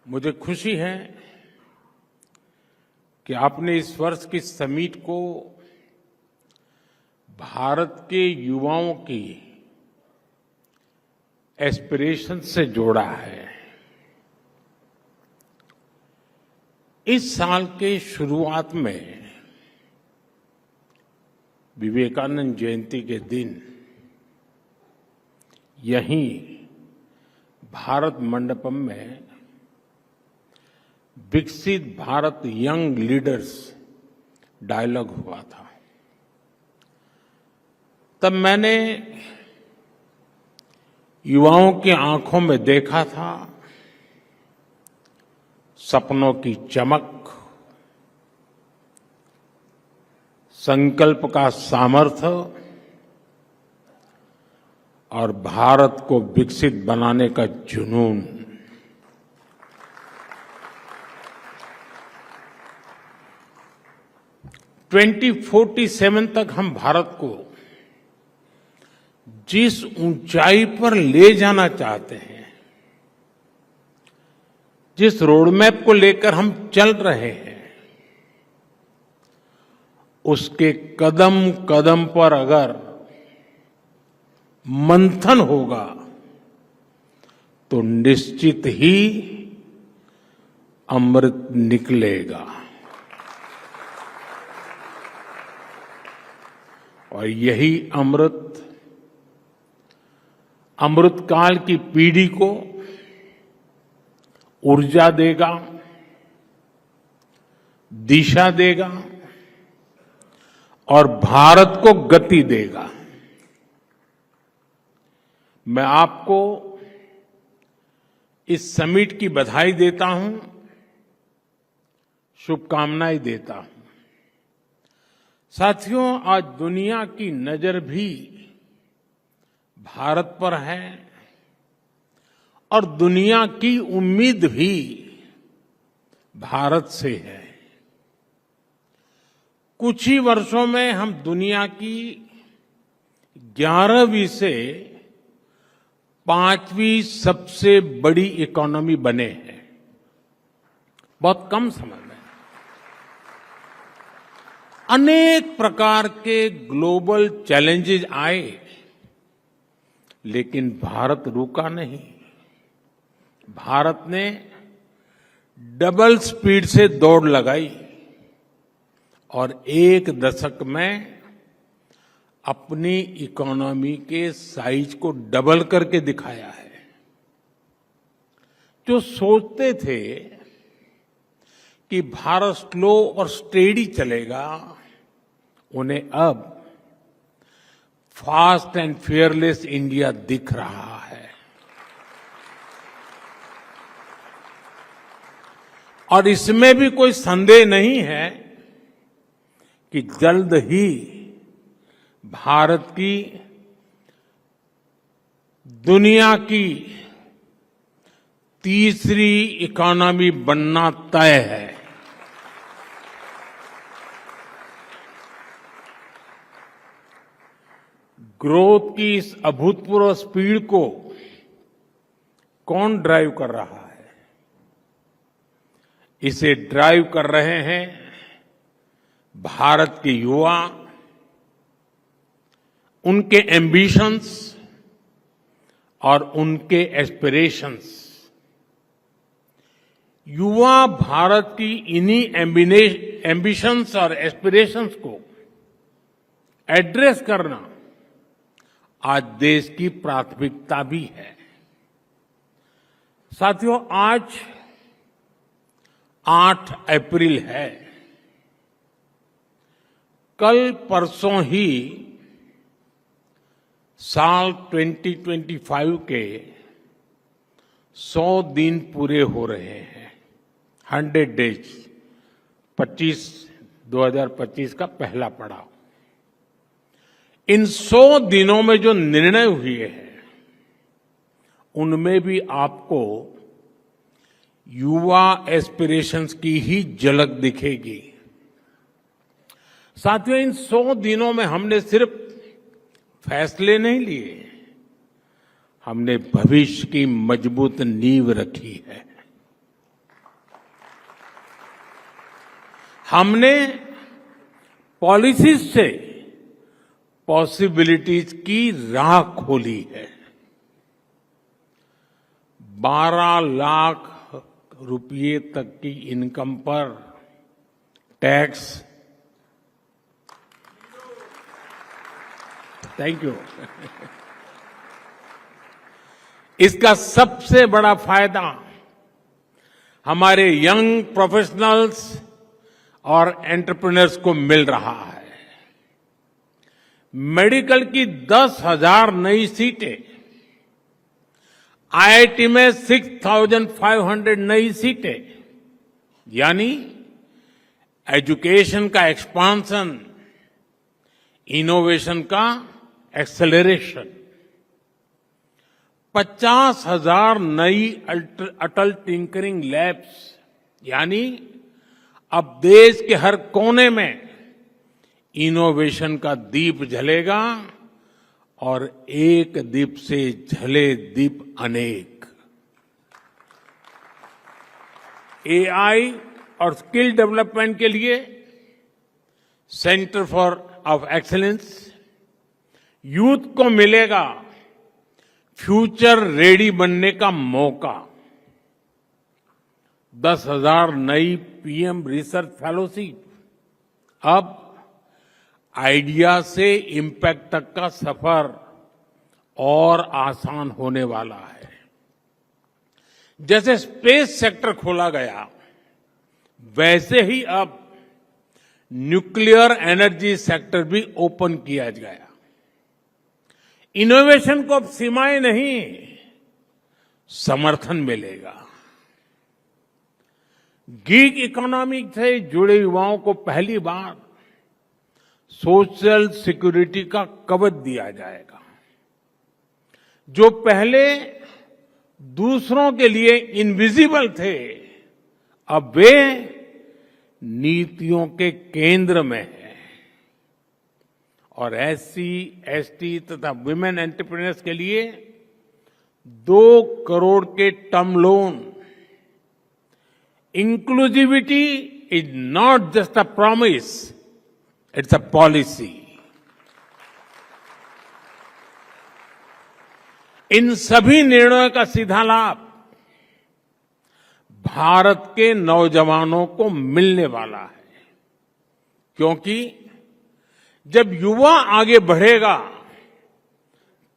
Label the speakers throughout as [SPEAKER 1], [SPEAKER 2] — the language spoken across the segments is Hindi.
[SPEAKER 1] मुझे खुशी है कि आपने इस वर्ष की समिट को भारत के युवाओं की एस्पिरेशन से जोड़ा है। इस साल के शुरुआत में विवेकानंद जयंती के दिन यहीं भारत मंडपम में विकसित भारत यंग लीडर्स डायलॉग हुआ था। तब मैंने युवाओं की आंखों में देखा था सपनों की चमक, संकल्प का सामर्थ्य और भारत को विकसित बनाने का जुनून। ट्वेंटी 47 तक हम भारत को जिस ऊंचाई पर ले जाना चाहते हैं, जिस रोडमैप को लेकर हम चल रहे हैं, उसके कदम कदम पर अगर मंथन होगा तो निश्चित ही अमृत निकलेगा। और यही अमृतकाल की पीढ़ी को ऊर्जा देगा, दिशा देगा और भारत को गति देगा। मैं आपको इस समिट की बधाई देता हूं, शुभकामनाएं देता हूं। साथियों, आज दुनिया की नजर भी भारत पर है और दुनिया की उम्मीद भी भारत से है। कुछ ही वर्षों में हम दुनिया की 11वीं से 5वीं सबसे बड़ी इकोनॉमी बने हैं, बहुत कम समय में। अनेक प्रकार के ग्लोबल चैलेंजेस आए, लेकिन भारत रुका नहीं। भारत ने डबल स्पीड से दौड़ लगाई और एक दशक में अपनी इकोनॉमी के साइज को डबल करके दिखाया है। जो सोचते थे कि भारत स्लो और स्टेडी चलेगा, उन्हें अब फास्ट एंड फियरलेस इंडिया दिख रहा है। और इसमें भी कोई संदेह नहीं है कि जल्द ही भारत की दुनिया की तीसरी इकोनॉमी बनना तय है। ग्रोथ की इस अभूतपूर्व स्पीड को कौन ड्राइव कर रहा है? इसे ड्राइव कर रहे हैं भारत के युवा, उनके एम्बिशंस और उनके एस्पिरेशंस। युवा भारत की इन्हीं एम्बिशंस और एस्पिरेशंस को एड्रेस करना आज देश की प्राथमिकता भी है। साथियों, आज 8 अप्रैल है। कल परसों ही साल 2025 के 100 दिन पूरे हो रहे हैं। 100 डेज 2025 का पहला पड़ाव। इन 100 दिनों में जो निर्णय हुए हैं, उनमें भी आपको युवा एस्पिरेशंस की ही झलक दिखेगी। साथियों, इन 100 दिनों में हमने सिर्फ फैसले नहीं लिए, हमने भविष्य की मजबूत नींव रखी है। हमने पॉलिसीज से पॉसिबिलिटीज की राह खोली है। 12 लाख रुपये तक की इनकम पर टैक्स, थैंक यू, इसका सबसे बड़ा फायदा हमारे यंग प्रोफेशनल्स और एंटरप्रेन्योर्स को मिल रहा है। मेडिकल की 10,000 नई सीटें, आईआईटी में 6,500 नई सीटें, यानी एजुकेशन का एक्सपांशन, इनोवेशन का एक्सेलरेशन। 50,000 नई अटल टिंकरिंग लैब्स, यानी अब देश के हर कोने में इनोवेशन का दीप जलेगा और एक दीप से जले दीप अनेक। एआई और स्किल डेवलपमेंट के लिए सेंटर ऑफ एक्सीलेंस, यूथ को मिलेगा फ्यूचर रेडी बनने का मौका। 10,000 नई पीएम रिसर्च फेलोशिप, अब आइडिया से इम्पैक्ट तक का सफर और आसान होने वाला है। जैसे स्पेस सेक्टर खोला गया, वैसे ही अब न्यूक्लियर एनर्जी सेक्टर भी ओपन किया गया। इनोवेशन को अब सीमाएं नहीं, समर्थन मिलेगा। गीग इकोनॉमी से जुड़े युवाओं को पहली बार सोशल सिक्योरिटी का कवच दिया जाएगा। जो पहले दूसरों के लिए इनविजिबल थे, अब वे नीतियों के केंद्र में हैं। और एससी, एसटी तथा वुमेन एंटरप्रेन्योर्स के लिए 2 करोड़ के term loan. Inclusivity is not just a promise, it's a policy. इन सभी निर्णयों का सीधा लाभ भारत के नौजवानों को मिलने वाला है, क्योंकि जब युवा आगे बढ़ेगा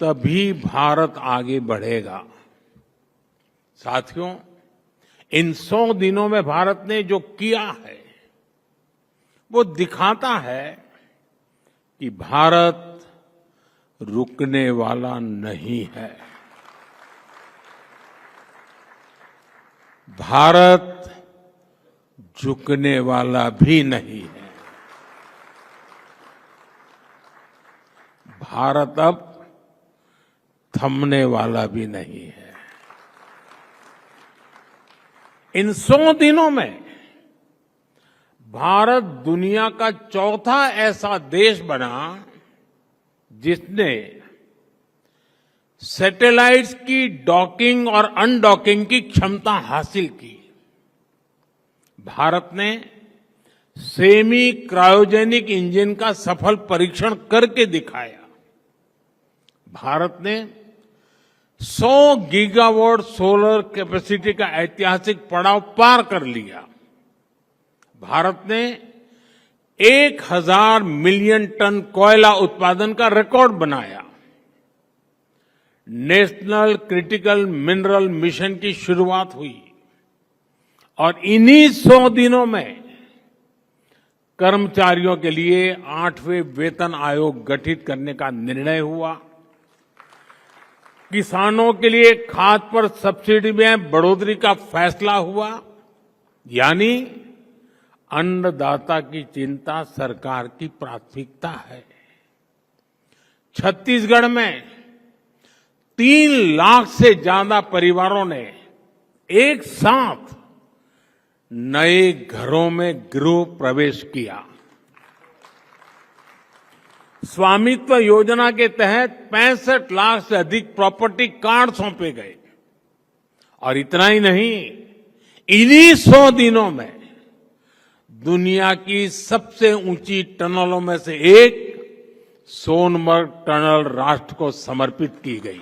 [SPEAKER 1] तभी भारत आगे बढ़ेगा। साथियों, इन 100 दिनों में भारत ने जो किया है वो दिखाता है कि भारत रुकने वाला नहीं है। भारत झुकने वाला भी नहीं है। भारत अब थमने वाला भी नहीं है। इन 100 दिनों में भारत दुनिया का चौथा ऐसा देश बना जिसने सैटेलाइट्स की डॉकिंग और अनडॉकिंग की क्षमता हासिल की। भारत ने सेमी क्रायोजेनिक इंजन का सफल परीक्षण करके दिखाया। भारत ने 100 गीगावाट सोलर कैपेसिटी का ऐतिहासिक पड़ाव पार कर लिया। भारत ने 1,000 मिलियन टन कोयला उत्पादन का रिकॉर्ड बनाया। नेशनल क्रिटिकल मिनरल मिशन की शुरुआत हुई और इन्हीं 100 दिनों में कर्मचारियों के लिए 8वें वेतन आयोग गठित करने का निर्णय हुआ। किसानों के लिए खाद पर सब्सिडी में बढ़ोतरी का फैसला हुआ। यानी अन्नदाता की चिंता सरकार की प्राथमिकता है। छत्तीसगढ़ में 3 लाख से ज्यादा परिवारों ने एक साथ नए घरों में गृह प्रवेश किया। स्वामित्व योजना के तहत 65 लाख से अधिक प्रॉपर्टी कार्ड सौंपे गए। और इतना ही नहीं, इन्हीं 100 दिनों में दुनिया की सबसे ऊंची टनलों में से एक सोनमर्ग टनल राष्ट्र को समर्पित की गई।